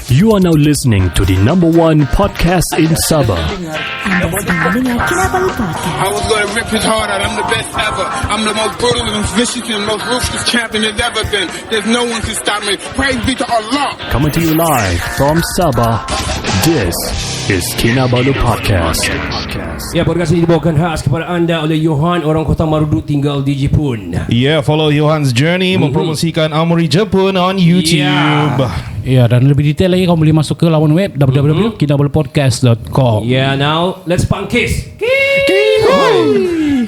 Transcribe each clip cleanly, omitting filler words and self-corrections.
You are now listening to the number one podcast in Sabah. I was going to rip his heart out. I'm the best ever. I'm the most brutal and vicious and most ruthless champion there's ever been. There's no one can stop me. Praise be to Allah. Coming to you live from Sabah. This is Kinabalu Podcast. Ya, podcast ini dibawakan khas kepada anda oleh Johan, orang Kota Marudu tinggal di Jepun. Yeah, follow Johan's journey mempromosikan Amira Jepun on YouTube. Ya, dan lebih detail lagi kau boleh masuk ke laman web www.kinabalupodcast.com. Yeah, now let's punkis.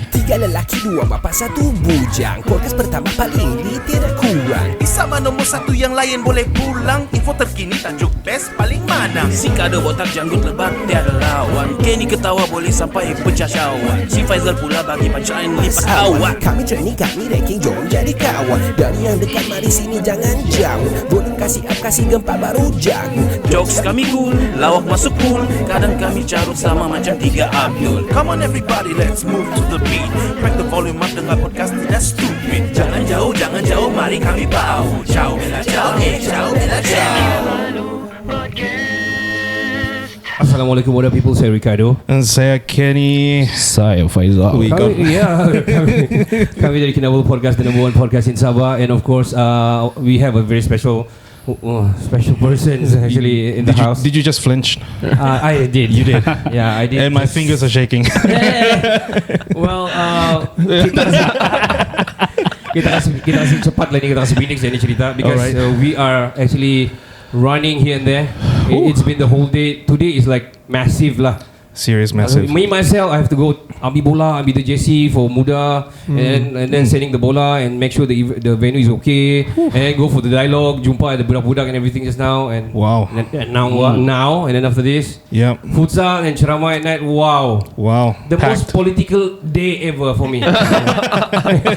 Tiga lelaki, dua bapa, satu bujang. Podcast pertama paling tidak kurang. Sama nombor satu yang lain boleh pulang. Info terkini tajuk best paling mana. Si kada botak janggut lebat tiada lawan. Kenny ketawa boleh sampai pecah syawak. Si Faizal pula bagi punchline lipat awak. Kami training, kami ranking, jom jadi kawan. Dari yang dekat mari sini jangan jauh. Boleh kasih up, kasih gempa baru jago. Jokes kami cool, lawak masuk pool. Kadang kami carut sama macam tiga Abdul. Come on everybody, let's move to the beat. Crack the volume up, dengar podcast tidak stupid. Jangan jauh, mari kami bau. Ciao, bella ciao, ciao, bella ciao. Assalamualaikum what up people, saya Ricardo. And saya Kenny. Saya Faizal. Kami dari Kinabalu Podcast, the number one podcast in Sabah. And of course, we have a very special person actually in the house. Did you just flinch? I did. You did. Yeah, I did. And my fingers are shaking. Well, kita kasih cepat lah ni, kita kasih Phoenix ni cerita because we are actually running here and there. It's been the whole day. Today is like massive lah. Serious, massive. Me myself, I have to go ambil bola, ambil the JC for muda, and then sending the bola and make sure the venue is okay, and then go for the dialogue, jumpa ada budak-budak and everything just now, and Wow. and now and then after this, Yep. futsal and ceramah at night. Wow, Wow. the most political day ever for me.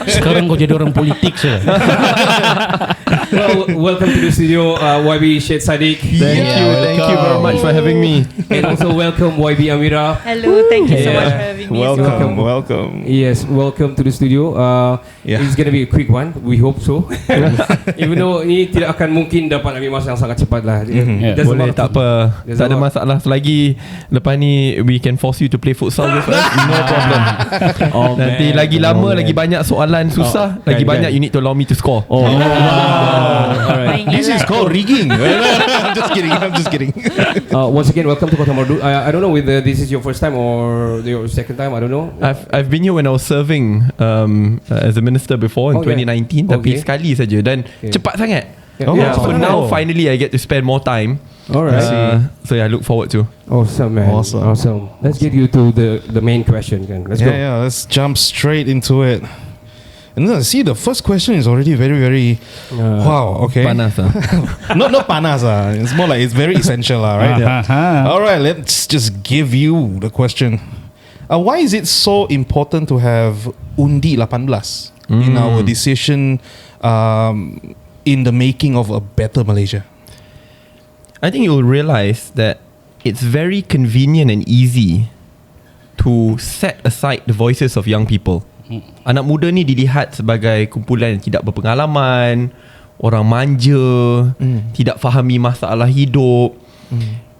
Sekarang kau jadi orang politik je. Well, welcome to the studio, YB Saddiq. Thank you very much for having me. And also welcome YB Amira. Hello, thank you so much for having me. Welcome. Yes, welcome to the studio. It's going to be a quick one. We hope so. Even though ini tidak akan mungkin dapat ambil masa yang sangat cepat lah. Boleh, tak apa. Tak ada masalah. Selagi lepas ni we can force you to play futsal with us. No problem. Nanti lagi lama, lagi banyak soalan susah, lagi banyak you need to allow me to score. Alright. This is called rigging. I'm just kidding. Once again, welcome to Kota Marudu. I don't know whether this is your first time or your second time. I don't know. I've been here when I was serving as a minister before in 2019. Tapi sekali saja dan cepat sangat. So now finally I get to spend more time. Alright. So I look forward to. Awesome, man. Awesome. Let's get you to the main question. Let's go. Yeah, let's jump straight into it. And then see, the first question is already very, very wow. Okay, Panas not panas. It's more like it's very essential, right? All right, let's just give you the question. Why is it so important to have undi 18 in our decision in the making of a better Malaysia? I think you'll realize that it's very convenient and easy to set aside the voices of young people. Anak muda ni dilihat sebagai kumpulan yang tidak berpengalaman, orang manja, tidak fahami masalah hidup.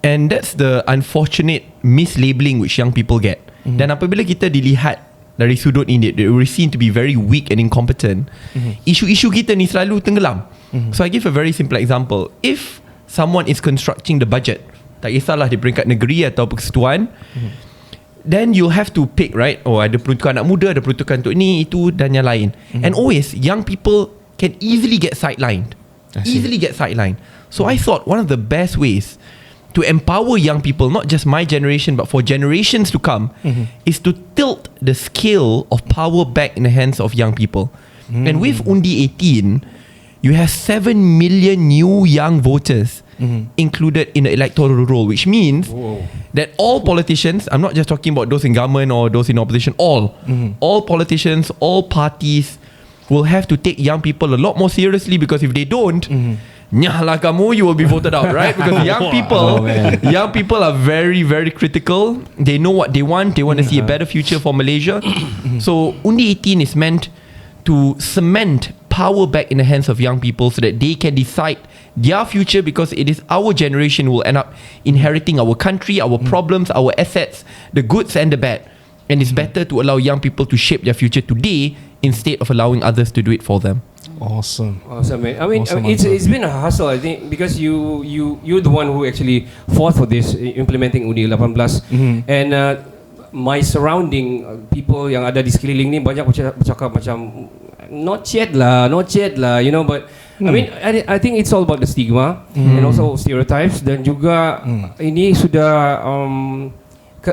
And that's the unfortunate mislabeling which young people get. Dan apabila kita dilihat dari sudut ini, they were seen to be very weak and incompetent. Isu-isu kita ni selalu tenggelam. So I give a very simple example. If someone is constructing the budget, tak kisahlah di peringkat negeri atau persekutuan, then you'll have to pick, right? Oh, ada peruntukan anak muda, ada peruntukan untuk ni, itu dan yang lain. And always, young people can easily get sidelined. So I thought one of the best ways to empower young people, not just my generation, but for generations to come, is to tilt the scale of power back in the hands of young people. And with Undi 18, you have 7 million new young voters included in the electoral roll, which means that all politicians, I'm not just talking about those in government or those in opposition, all politicians, all parties will have to take young people a lot more seriously, because if they don't, nyahlah kamu, you will be voted out, right? Because young people are very, very critical. They know what they want. They want to see a better future for Malaysia. So Undi 18 is meant to cement power back in the hands of young people so that they can decide their future, because it is our generation who will end up inheriting our country, our problems, our assets, the goods and the bad. And it's better to allow young people to shape their future today instead of allowing others to do it for them. Awesome, man. I mean, Awesome it's been a hassle, I think, because you're the one who actually fought for this, implementing Undi 18, and my surrounding people yang ada di sekeliling ni banyak bercakap macam not yet lah, you know. But I mean, I think it's all about the stigma and also stereotypes, dan juga ini sudah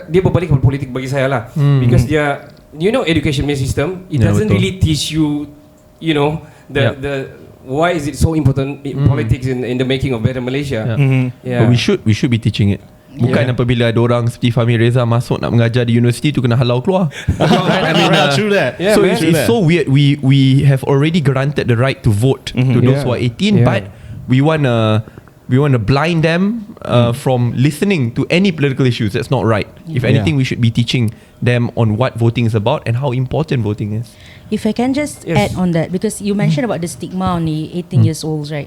dia berbalik kepada politik bagi saya lah, because dia, you know, education system, it doesn't really teach you, you know, the why is it so important in politics in the making of better Malaysia. But we should be teaching it. Bukan apabila ada orang seperti Fahmi Reza masuk nak mengajar di universiti tu kena halau keluar. I mean, true that. So it's so weird. We have already granted the right to vote to those who are 18, but we wanna blind them from listening to any political issues. That's not right. If anything, we should be teaching them on what voting is about and how important voting is. If I can just add on that, because you mentioned about the stigma on the 18 years olds, right?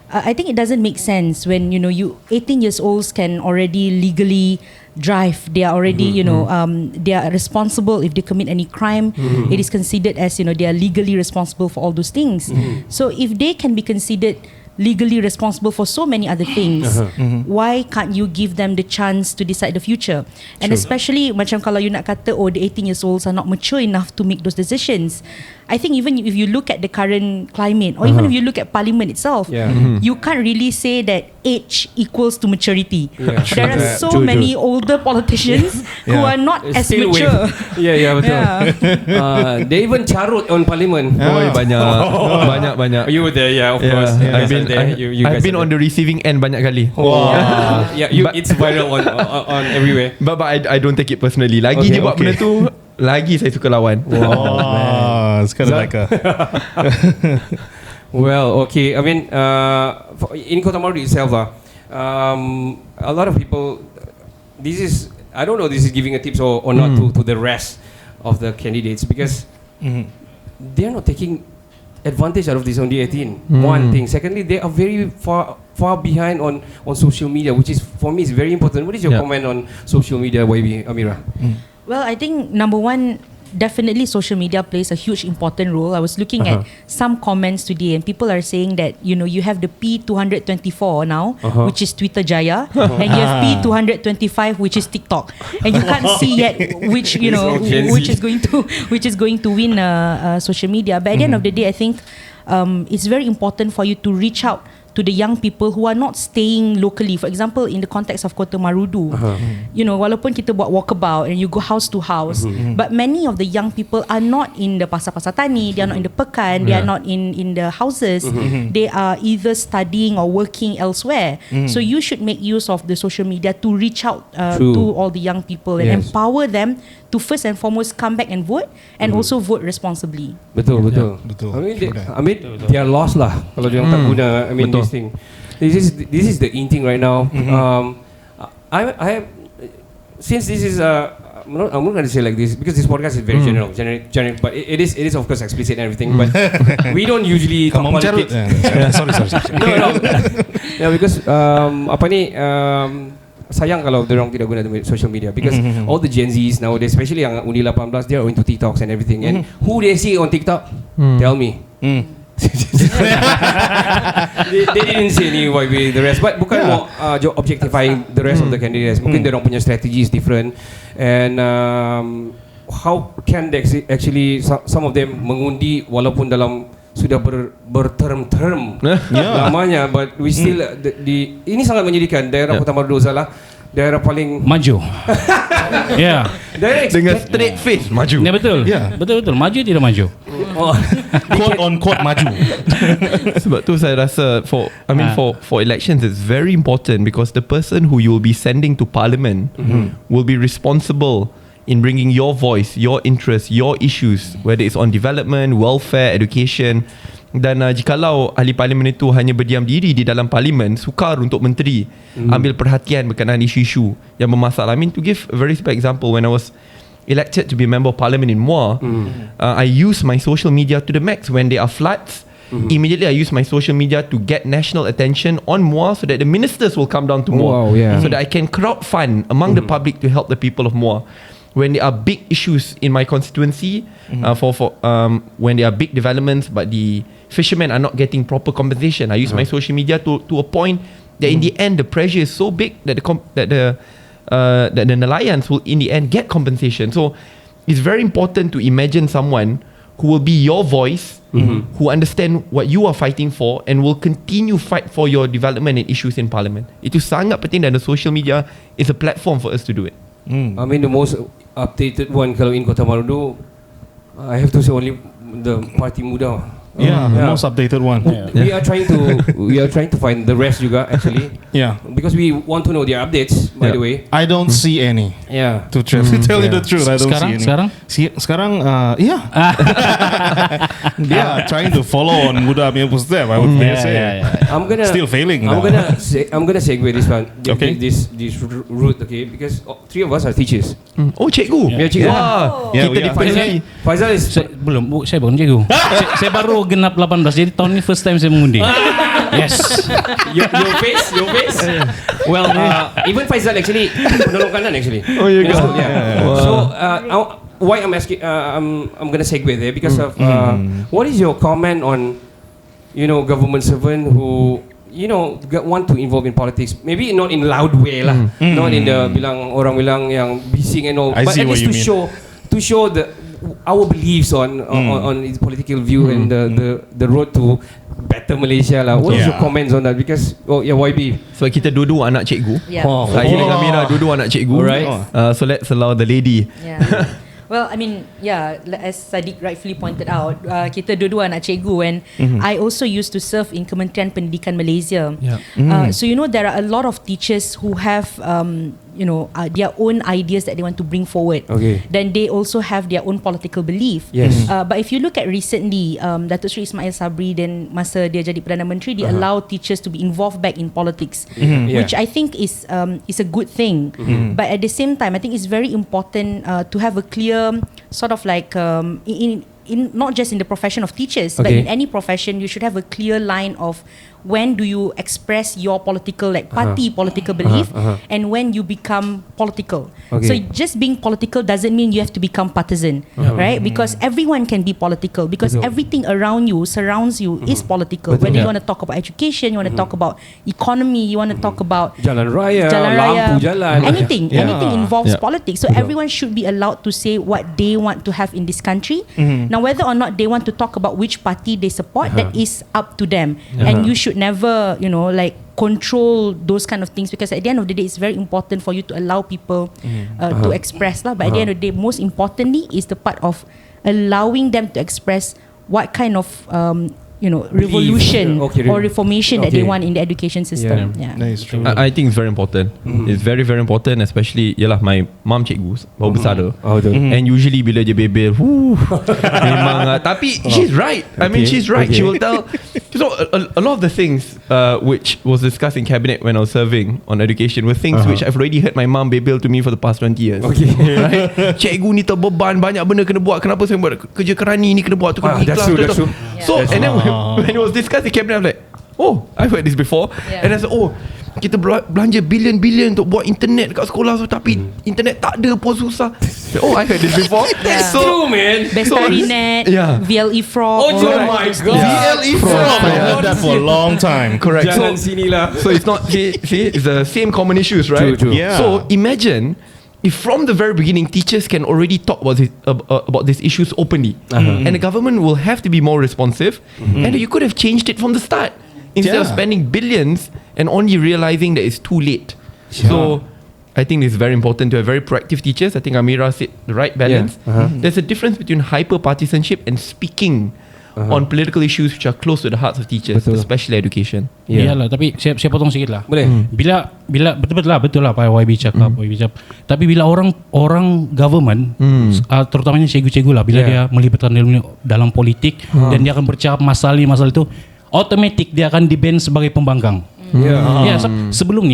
I think it doesn't make sense when, you know, 18 years olds can already legally drive. They are already, you know, they are responsible if they commit any crime. It is considered as, you know, they are legally responsible for all those things. So if they can be considered legally responsible for so many other things, why can't you give them the chance to decide the future? And especially macam kalau you nak kata, oh, the 18 years olds are not mature enough to make those decisions, I think even if you look at the current climate, or even if you look at parliament itself, you can't really say that age equals to maturity. There are so many older politicians who are not as Still mature. betul. They even carut on parliament. Boy, banyak. You were there, of course. I've been on the receiving end banyak kali. Wow. It's viral on everywhere. But I don't take it personally. Lagi dia buat benda tu, lagi saya suka lawan. Wow, it's kind of like a well, okay. I mean, in Kota Maru itself, a lot of people. I don't know. This is giving a tips or not to the rest of the candidates, because they're not taking advantage out of this on the 18. One thing. Secondly, they are very far behind on social media, which is, for me, is very important. What is your comment on social media, YB, Amira? Well, I think number one, definitely social media plays a huge important role. I was looking at some comments today, and people are saying that, you know, you have the P224 now, which is Twitter Jaya, and you have P225, which is TikTok, and you can't see yet which, you know, which is going to win social media. But at the end of the day, I think it's very important for you to reach out to the young people who are not staying locally. For example, in the context of Kota Marudu, you know, walaupun kita buat walkabout and you go house to house, but many of the young people are not in the pasar-pasar tani, they are not in the pekan, they are not in the houses, they are either studying or working elsewhere. So you should make use of the social media to reach out to all the young people and empower them to first and foremost come back and vote, and also vote responsibly. Betul. I mean, they are lost lah kalau dia tak guna. I mean, this thing. This is the in thing right now. I since this is I'm not going to say like this because this podcast is very general, but it is of course explicit and everything. But we don't usually talk politics. Sorry. No. Yeah, because sayang kalau orang tidak guna social media, because all the Gen Zs nowadays, especially yang Undi 18, they are into TikToks and everything. And who they see on TikTok? Tell me. They didn't see any YB the rest, but bukan more objectifying the rest of the candidates. Mungkin dia orang punya strategy is different, and how can they actually some of them mengundi walaupun dalam sudah berterm lamanya, but we still ini sangat menyedihkan. Daerah Kota Marudu lah daerah paling maju. Dengan straight face maju. Ya, betul. Betul. Maju tidak maju. quote on quote maju. Sebab tu saya rasa for elections it's very important, because the person who you will be sending to parliament will be responsible in bringing your voice, your interests, your issues, whether it's on development, welfare, education. Dan jikalau ahli parlimen itu hanya berdiam diri di dalam parlimen, sukar untuk menteri ambil perhatian berkenaan isu-isu yang bermasalah. I mean, to give a very simple example, when I was elected to be a member of parliament in Muar, I use my social media to the max. When there are floods, immediately I use my social media to get national attention on Muar, so that the ministers will come down to Muar, so that I can crowdfund among the public to help the people of Muar. When there are big issues in my constituency, when there are big developments, but the fishermen are not getting proper compensation, I use my social media to a point that in the end the pressure is so big that the Nelayans will in the end get compensation. So it's very important to imagine someone who will be your voice, who understand what you are fighting for, and will continue fight for your development and issues in parliament. Itu sangat penting, dan the social media is a platform for us to do it. I mean, the most updated one kalau in Kota Marudu, I have to say only the Parti Muda. Yeah, the most updated one. We are trying to find the rest juga actually. Yeah, because we want to know their updates. By the way, I don't see any. Yeah, to tell you the truth, I don't see any. Sekarang, yeah. Yeah, trying to follow on Muda Amir Pusdep, I would say. I'm gonna still failing. I'm gonna segue this one. Okay. This route, okay, because three of us are teachers. Oh, cikgu. Yeah, cikgu. Kita dipanggil. Faizal is belum. Saya bukan cikgu. Saya baru genap 18, jadi tahun ni first time saya mengundi. Yes. Your face. Well, even Faizal actually penolong kanan actually. Oh, you go. Yeah. So why I'm asking, I'm gonna segue there because of what is your comment on, government servant who want to involve in politics, maybe not in loud way lah, not in the orang bilang yang bising and all, but at least to show our beliefs on its political view and the road to better Malaysia lah. What is your comments on that? Because YB. So kita dua-dua anak cikgu. Saya dengan Amira dua-dua anak cikgu. Alright. So let's allow the lady. Yeah. Well, I mean, as Saddiq rightfully pointed out, kita dua-dua anak cikgu, and I also used to serve in Kementerian Pendidikan Malaysia. So there are a lot of teachers who have their own ideas that they want to bring forward. Okay. Then they also have their own political belief. Yes. But if you look at recently, Datuk Sri Ismail Sabri, then masa dia jadi Perdana Menteri, they allow teachers to be involved back in politics, which I think is a good thing. But at the same time, I think it's very important to have a clear sort of like in not just in the profession of teachers, but in any profession, you should have a clear line of when do you express your political political belief and when you become political. So just being political doesn't mean you have to become partisan, right? Because everyone can be political, because everything around you, surrounds you, is political. Whether you want to talk about education, you want to talk about economy, you want to talk about Jalan Raya, lampu jalan, anything involves politics. So everyone should be allowed to say what they want to have in this country. Now, whether or not they want to talk about which party they support, that is up to them. And you should never, control those kind of things, because at the end of the day, it's very important for you to allow people to express lah. But at the end of the day, most importantly is the part of allowing them to express what kind of revolution or reformation that they want in the education system. That is true. I think it's very important. It's very, very important, especially my mom cikgu baru besar tu. And usually bila dia bebel, memang tapi she's right. I mean, she's right. She will tell. So a lot of the things which was discussed in cabinet when I was serving on education were things which I've already heard my mom bebel to me for the past 20 years. Right? Cikgu ni terbeban, banyak benda kena buat. Kenapa saya buat kerja kerani ni kena buat tu kena ikhlas. That's true. So and then when it was discussed in cabinet, I'm like, I've heard this before. And I said, kita belanja bilion-bilion untuk buat internet dekat sekolah, tapi internet tak ada pun susah. I heard this before. That's true, man. Bestarinet, VLE Frog. Oh my God. VLE Frog. I heard that for a long time. Correct. Jangan sini lah. So it's not, see, it's the same common issues, right? True. Yeah. So imagine if from the very beginning teachers can already talk about these issues openly, and the government will have to be more responsive, and you could have changed it from the start instead of spending billions and only realizing that it's too late. So I think it's very important to have very proactive teachers. I think Amira said the right balance. There's a difference between hyper partisanship and speaking on political issues which are close to the hearts of teachers, especially education. Iyalah, tapi saya potong sikit lah. Boleh. Bila betul lah Pak YB cakap. Tapi bila orang government, terutamanya cikgu-cikgu lah, bila dia melibatkan dalam politik dan dia akan bercakap masalah itu, automatik dia akan di-ban sebagai pembangkang. Sebelum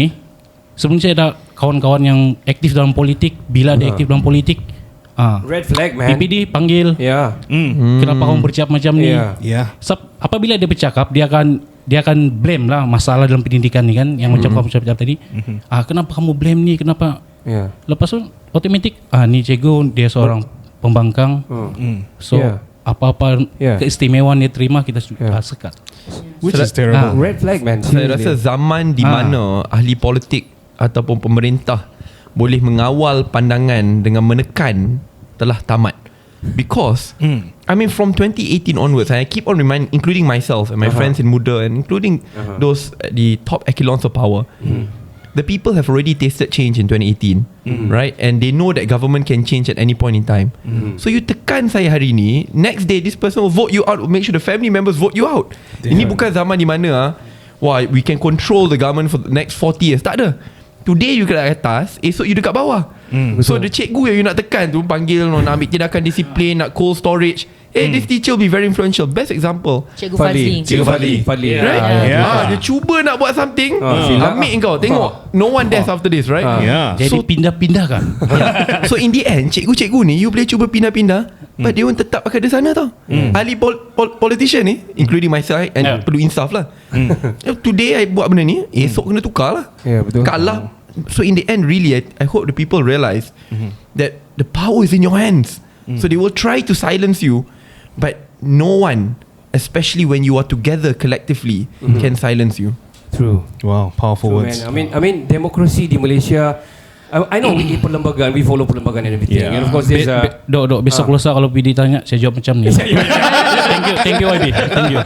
saya ada kawan-kawan yang aktif dalam politik. Bila dia aktif dalam politik, Red flag, man. PPD panggil. Yeah. Kenapa kamu bercakap macam ni? Yeah. Apabila dia bercakap, dia akan blame lah masalah dalam pendidikan ni kan, yang macam kamu cakap tadi. Kenapa kamu blame ni? Kenapa? Lepas tu automatik ni cikgu dia seorang pembangkang. So apa-apa keistimewaan dia terima kita sekat. Which is terrible. Red flag, man. Saya rasa zaman di mana ahli politik ataupun pemerintah boleh mengawal pandangan dengan menekan telah tamat. Because I mean from 2018 onwards, I keep on including myself and my friends in Muda and including those at the top echelons of power. The people have already tasted change in 2018, right? And they know that government can change at any point in time. So you tekan saya hari ni, next day this person will vote you out, will make sure the family members vote you out. Ini bukan zaman di mana we can control the government for the next 40 years. Tak ada. Today you kat atas, esok you dekat bawah. So the cikgu yang you nak tekan tu, panggil, nak ambil tindakan disiplin, nak cold storage. This teacher will be very influential. Best example, Cikgu Fadli. Cikgu Fadli, right? Dia cuba nak buat something, ambil kau. Tengok, no one death after this, right? Jadi pindah-pindah kan. So in the end, cikgu-cikgu ni, you boleh cuba pindah-pindah, but dia pun tetap pakai di sana tau. Ahli politician ni, including myself and perlu insaf lah. Today I buat benda ni, esok kena tukar lah. Betul. Kalah. So in the end, really, I hope the people realise that the power is in your hands. So they will try to silence you, but no one, especially when you are together collectively, can silence you. True. Wow, powerful words. Man. I mean, democracy di Malaysia. I know we perlembagaan, we follow perlembagaan and everything. And of course, there's Dok, besok lusa kalau PD tanya, saya jawab macam ni. Thank you YB. Thank you.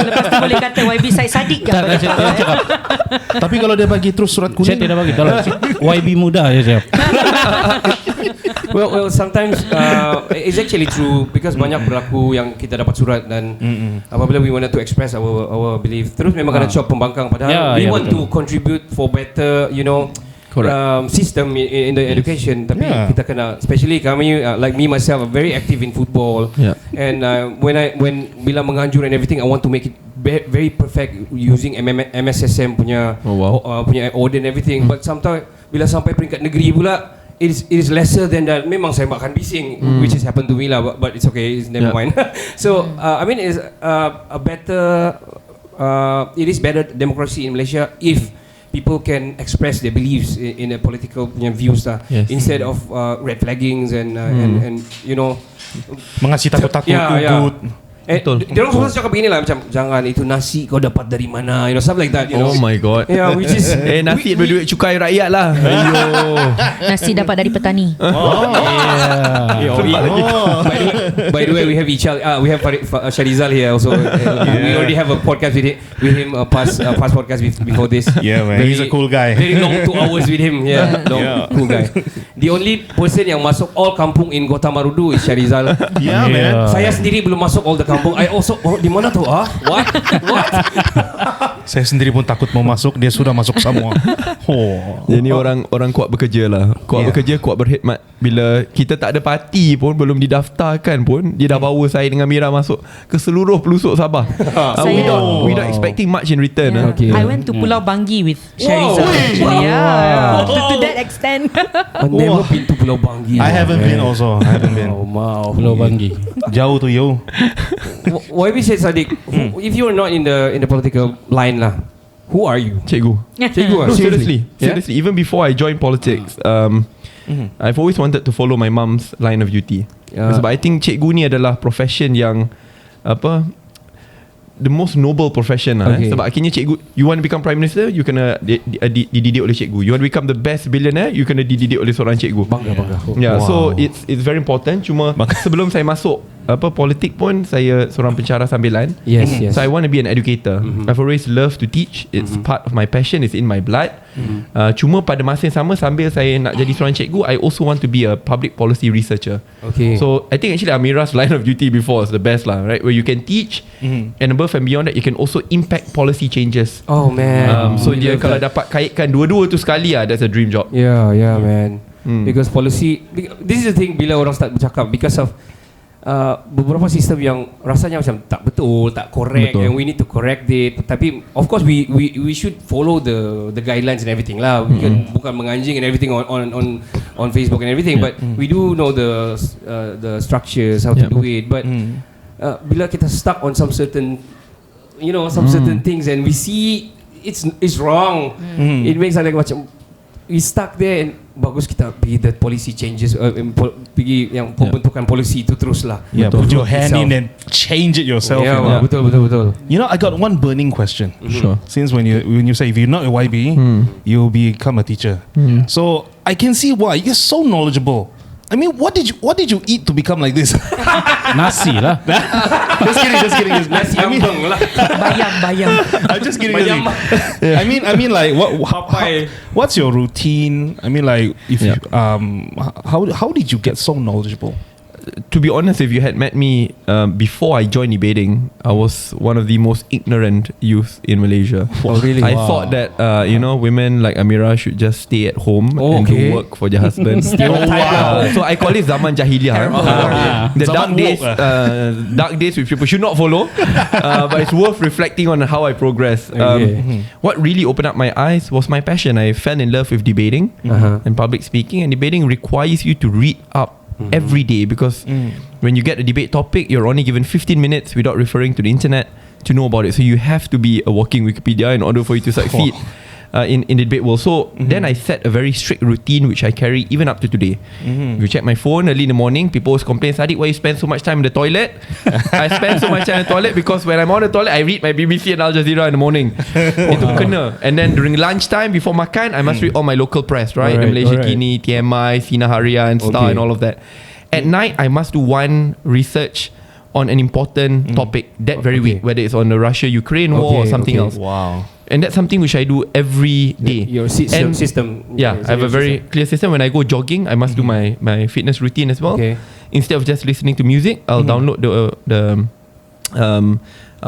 Lepas tu boleh kata YB Saddiq ke? Tapi kalau dia bagi terus surat kuning, saya tidak bagi. Tolong YB muda je saya. Well, sometimes it's actually true because banyak berlaku yang kita dapat surat dan apabila we wanted to express our belief, terus memang kena cop pembangkang. Padahal we want to contribute for better, system in the education. Tapi kita kena, especially kami, like me myself, I'm very active in football. And when bila menghancur and everything, I want to make it very perfect using MSSM punya punya order and everything. But sometimes bila sampai peringkat negeri pula, it is lesser than that. Memang saya makan bising, which has happened to me lah, but it's okay, it's never mind. So I mean, it's a better it is better democracy in Malaysia if people can express their beliefs in a political views lah, instead of red flaggings and mengasih takut-takut, ugut. Dia orang semua cakap begini lah, macam jangan itu nasi kau dapat dari mana, stuff like that. Oh my god. Yeah, which is nasi berduit cukai rakyat lah. Nasi dapat dari petani. By the way, we have we have Sharizal here also. We already have a podcast with him past podcast before this. Yeah, man. He's a cool guy. Very long 2 hours with him. Cool guy. The only person yang masuk all kampung in Kota Marudu is Sharizal. Yeah, man. Saya sendiri belum masuk all the kampung. I also di mana tu? What? Saya sendiri pun takut mau masuk, dia sudah masuk semua. Jadi orang kuat bekerja lah. Kuat bekerja, kuat berkhidmat. Bila kita tak ada parti pun, belum didaftarkan pun, dia dah bawa saya dengan Amira masuk ke seluruh pelosok Sabah. Without expecting much in return. I went to Pulau Banggi with Sharizal. To that extent. I've never been to Pulau Banggi. I haven't been also. Pulau Banggi. Jauh tu yo. Why we said Saddiq, if you are not in the political line lah, who are you? Cikgu. Cikgu. Seriously. Even before I joined politics, I've always wanted to follow my mum's line of duty. Sebab I think cikgu ni adalah profession yang the most noble profession lah. Sebab akhirnya cikgu, you want to become prime minister, you kena dididik oleh cikgu. You want to become the best billionaire, you kena dididik oleh seorang cikgu. Bangga. So it's very important. Cuma sebelum saya masuk politik pun, saya seorang pencara sambilan. Yes. So I want to be an educator. I've always loved to teach. It's part of my passion. It's in my blood. Cuma pada masa yang sama, sambil saya nak jadi seorang cikgu, I also want to be a public policy researcher. So I think actually Amira's line of duty before is the best lah, right? Where you can teach, and above and beyond that, you can also impact policy changes. Oh man. So dia kalau dapat kaitkan dua-dua tu sekali that's a dream job. Yeah, man. Because policy, this is the thing bila orang start bercakap, because of beberapa sistem yang rasanya macam tak betul, tak correct, and we need to correct it. Tapi of course we should follow the guidelines and everything lah. Bukan menganjing and everything on on Facebook and everything, but we do know the structures, how to do it. But bila kita stuck on some certain, certain things, and we see it's wrong, it makes us like macam we stuck there, and bagus kita pergi the policy changes, pergi yang pembentukan policy itu terus lah. Yeah, put your hand in and change it yourself. Yeah, betul. I got one burning question. Sure. Since when you say if you're not a YB, you'll become a teacher. So I can see why you're so knowledgeable. I mean, what did you eat to become like this? Nasi lah. Just kidding. Nasi ambeng lah. Bayam. I'm just kidding. I mean, like, what's your routine? I mean, like, if how did you get so knowledgeable? To be honest, if you had met me before I joined debating, I was one of the most ignorant youth in Malaysia. Oh, really? I thought that women like Amira should just stay at home and do work for their husband. So I call it zaman jahiliah. The dark days which people should not follow, but it's worth reflecting on how I progressed. What really opened up my eyes was my passion. I fell in love with debating and public speaking, and debating requires you to read up every day, because when you get a debate topic, you're only given 15 minutes without referring to the internet to know about it. So you have to be a walking Wikipedia in order for you to succeed in the debate world. So then I set a very strict routine which I carry even up to today. If you check my phone early in the morning, people always complain, Saddiq, why you spend so much time in the toilet? I spend so much time in the toilet because when I'm on the toilet, I read my BBC and Al Jazeera in the morning. Itu kena. And then during lunchtime, before makan, I must read all my local press, right? The Malaysia Kini, TMI, Sina Haria and Star and all of that. At night, I must do one research on an important topic that very week, whether it's on the Russia-Ukraine war or something else. Wow. And that's something which I do every day. Your system. Yeah, I have a very clear system. When I go jogging, I must do my fitness routine as well. Instead of just listening to music, I'll download the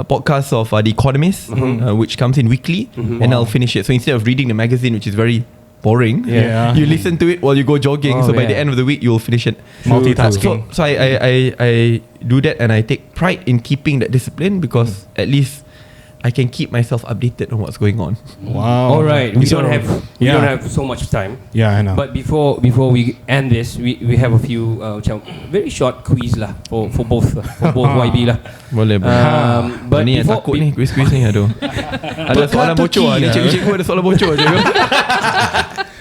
podcast of The Economist, which comes in weekly, and I'll finish it. So instead of reading the magazine, which is very boring, you listen to it while you go jogging. So by the end of the week, you'll finish it. Multitasking. So I do that, and I take pride in keeping that discipline, because at least I can keep myself updated on what's going on. Wow. All right. We don't have so much time. Yeah, I know. But before we end this, we have a few very short quiz lah for both YB lah. Boleh. But ni before, takut ni quiz ni aduh. Ada soalan bocor ni. Cikgu ada soalan bocor je.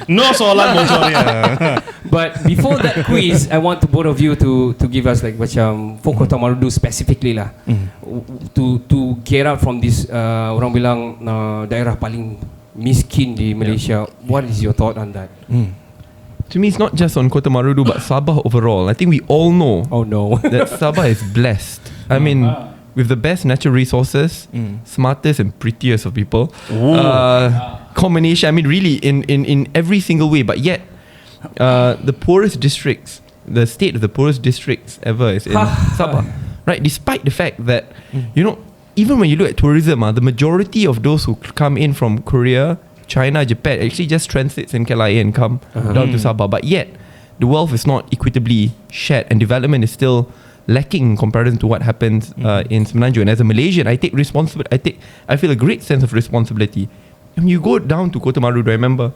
No soalan bocor ni. But before that quiz, I want both of you to give us like macam for Kota Marudu specifically lah, to get out from this orang bilang daerah paling miskin di Malaysia. What is your thought on that? To me, it's not just on Kota Marudu, but Sabah overall. I think we all know that Sabah is blessed. I mean, with the best natural resources, smartest and prettiest of people, combination. I mean, really, in every single way. But yet, the poorest districts, the state of the poorest districts ever is in Sabah, right? Despite the fact that even when you look at tourism, the majority of those who come in from Korea, China, Japan actually just transits in KLIA and come down to Sabah. But yet, the wealth is not equitably shared, and development is still lacking in comparison to what happens in Semenanjung. And as a Malaysian, I take responsibility. I feel a great sense of responsibility. When you go down to Kota Marudu, I remember,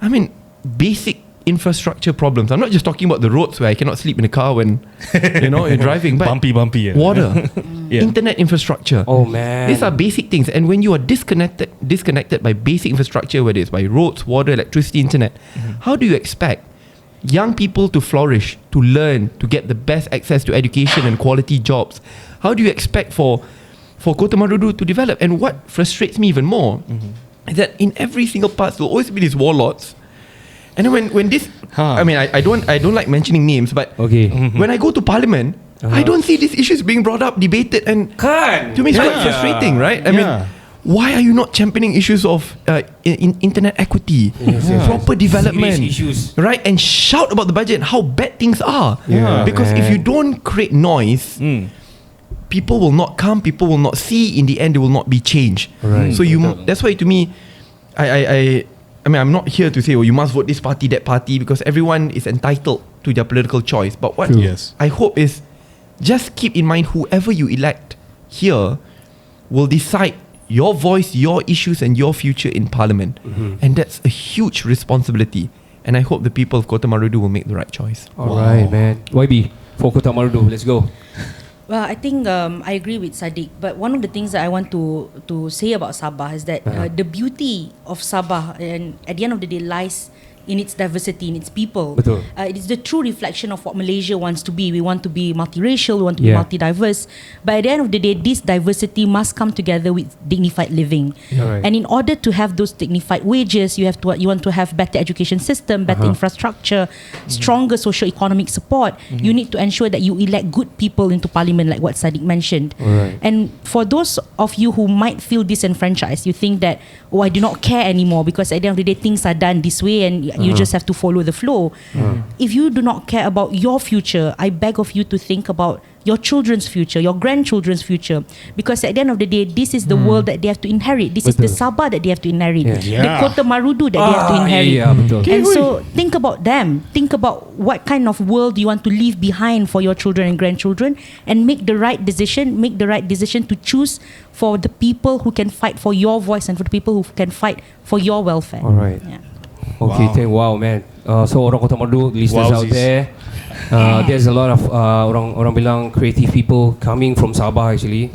I mean, basic infrastructure problems. I'm not just talking about the roads where I cannot sleep in the car when you're driving, but bumpy. Yeah. Water, internet infrastructure. Oh man, these are basic things. And when you are disconnected by basic infrastructure, whether it's by roads, water, electricity, internet, how do you expect young people to flourish, to learn, to get the best access to education and quality jobs? How do you expect for Kota Marudu to develop? And what frustrates me even more is that in every single part there will always be these warlords. And then when this, I mean, I don't like mentioning names, but when I go to Parliament, I don't see these issues being brought up, debated, and to me it's quite frustrating, right? I mean, why are you not championing issues of internet equity, proper development, issues, right? And shout about the budget and how bad things are. Because if you don't create noise, people will not come, people will not see. In the end, there will not be change. Right. So that's why to me, I mean, I'm not here to say, you must vote this party, that party, because everyone is entitled to their political choice. But what I hope is, just keep in mind whoever you elect here will decide your voice, your issues and your future in Parliament. And that's a huge responsibility. And I hope the people of Kota Marudu will make the right choice. Alright, man. YB, for Kota Marudu, let's go. Well, I think I agree with Saddiq. But one of the things that I want to say about Sabah is that the beauty of Sabah, and at the end of the day, lies in its diversity, in its people. Betul. It is the true reflection of what Malaysia wants to be. We want to be multiracial, we want to be multi-diverse. But at the end of the day, this diversity must come together with dignified living. Right. And in order to have those dignified wages, you want to have better education system, better infrastructure, stronger socio-economic support. You need to ensure that you elect good people into parliament, like what Saddiq mentioned. Right. And for those of you who might feel disenfranchised, you think that, oh, I do not care anymore because at the end of the day, things are done this way and you just have to follow the flow. If you do not care about your future, I beg of you to think about your children's future, your grandchildren's future, because at the end of the day, this is the world that they have to inherit. This is the Sabah that they have to inherit, the Kota Marudu that they have to inherit. And so think about them. Think about what kind of world you want to leave behind for your children and grandchildren, and make the right decision. Make the right decision to choose for the people who can fight for your voice and for the people who can fight for your welfare. Alright. Yeah. Okay, wow, man. So orang Kota Marudu, listeners out there, there's a lot of orang bilang creative people coming from Sabah actually.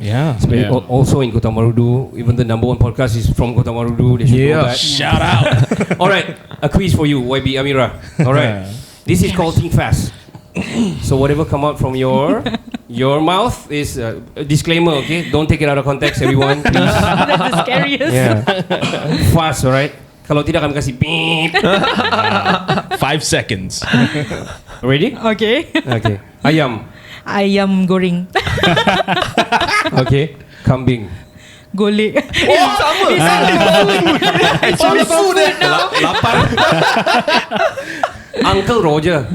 Also in Kota Marudu. Even the number one podcast is from Kota Marudu. They should know that. Shout out. Alright, a quiz for you, YB Amira. Alright, this is called Think Fast. So whatever come out from your mouth is a disclaimer, okay? Don't take it out of context, everyone. Please. That's the scariest. Fast, alright? Kalau tidak kami kasih beep. 5 seconds. Ready? Okay. Okay. Ayam. Ayam goreng. Okay. Kambing. Golek. Sama. It's all about food now. Lapar. Uncle Roger.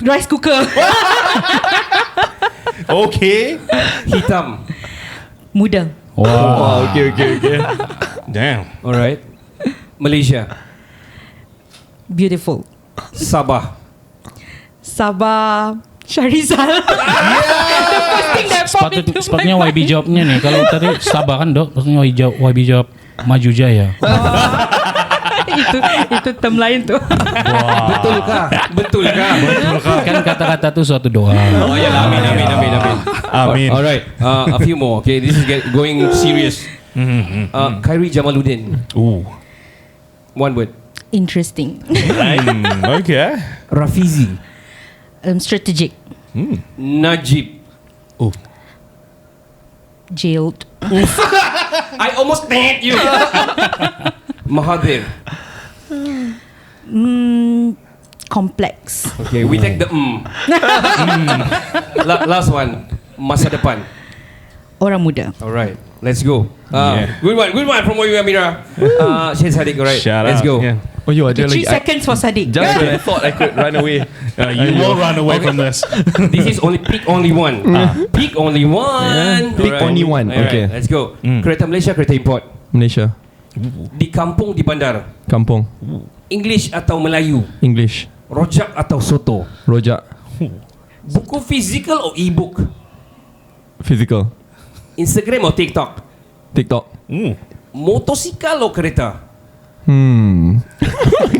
Rice cooker. Okay. Hitam. Muda. Wow. Okay. Damn. Alright. Malaysia. Beautiful. Sabah. Sabah Syarizal. The first thing that popped into my Sepatutnya mind. YB jawabnya nih. Kalau tadi Sabah kan dok, maksudnya YB jawab Maju Jaya. itu term lain tu. Betul kah? Kan kata-kata tu suatu doa. Oh ya, amin. Amin. Alright, a few more. Okay, this is going serious. Khairi Jamaluddin. Ooh. One word. Interesting. Okay. Rafizi. Strategic. Najib. Ooh. Jailed. I almost named you. Mahathir. Complex. Okay, we take the last one. Masa depan. Orang muda. Alright, let's go. Good one from you, Amira. Syed Saddiq, alright. out. Let's go. Yeah. Oh, you ada 3 lagi. seconds for Saddiq. Just when I thought I could run away. You will run away from this. This is pick only one. Pick only one. Pick Alright. only one. Alright, Okay. let's go. Kereta Malaysia, kereta import. Malaysia. Di kampung, di bandar. Kampung. English atau Melayu? English. Rojak atau soto? Rojak. Buku physical or e-book? Physical. Instagram or TikTok? TikTok. Motosikal or kereta?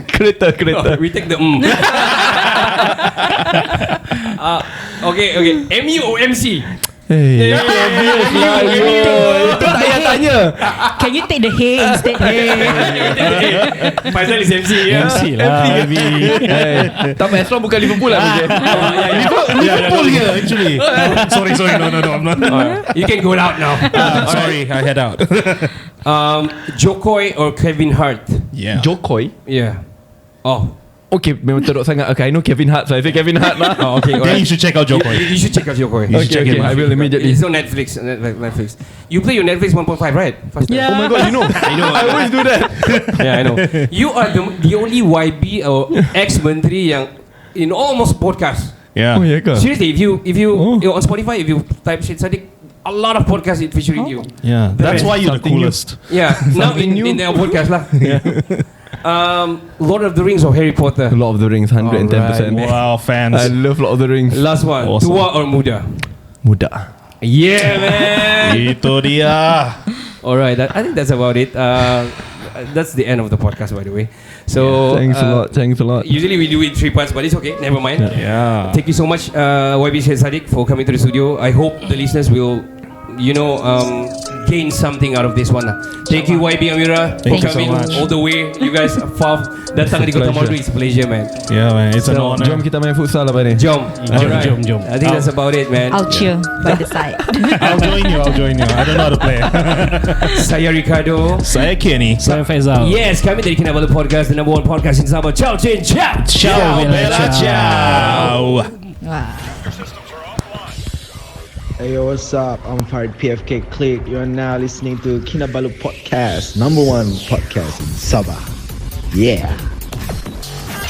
Kereta. We take the Okay. MU or MC? Hey. Obvious lah. Itu tak payah tanya. Can you take the hay instead? Faizal is MC, ya? MC lah YB. Tak payah, Astro bukan Liverpool lah. Liverpool here actually. Sorry. No, I'm not. You can go out now. Sorry, I head out. Jokowi or Kevin Hart? Yeah. Jokowi. Yeah. Oh. Okay, memang teruk sangat. Okay, I know Kevin Hart, so I say Kevin Hart lah. Oh, okay. Then you should check out Jokowi. You should check out Jokowi. Okay, I will immediately. It's on Netflix. You play your Netflix 1.5, right? Yeah. Oh my god, you know. I always do that. Yeah, I know. You are the only YB or ex-menteri yang in almost podcast. Yeah. Oh ya ke? Seriously, if you're on Spotify, if you type Syed Saddiq, a lot of podcasts featuring you. Yeah. That's why you're the Something new. coolest. Yeah, now in their podcast lah. Lord of the Rings or Harry Potter? Lord of the Rings, 110%. Wow, fans. I love Lord of the Rings. Last one. Awesome. Tua or muda? Muda. Yeah, man. Itu dia. Alright, I think that's about it. that's the end of the podcast, by the way. So Thanks a lot. Usually we do it 3 parts, but it's okay. Never mind. Yeah. Thank you so much, YB Syed Saddiq, for coming to the studio. I hope the listeners will, gain something out of this one. Thank you, YB Amira, for Thank you so coming much. all the way. You guys far datang di Kota Maru. It's a pleasure, man. Yeah, man. It's an honor. Jom kita main futsal apa ni? Jom. Alright. Jom. I think that's about it, man. I'll cheer by the side. I'll join you. I don't know how to play. Saya Ricardo. Saya Kenny. Saya Faizal. Yes, kami dari Kinabalu Podcast, the number one podcast in Sabah. Ciao, Chin, ciao. Ciao, Bella, ciao. Hey yo, what's up? I'm Farid PFK Click. You're now listening to Kinabalu Podcast, number one podcast in Sabah. Yeah.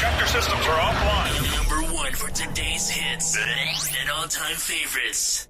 Chapter systems are offline. Number one for today's hits and all-time favorites.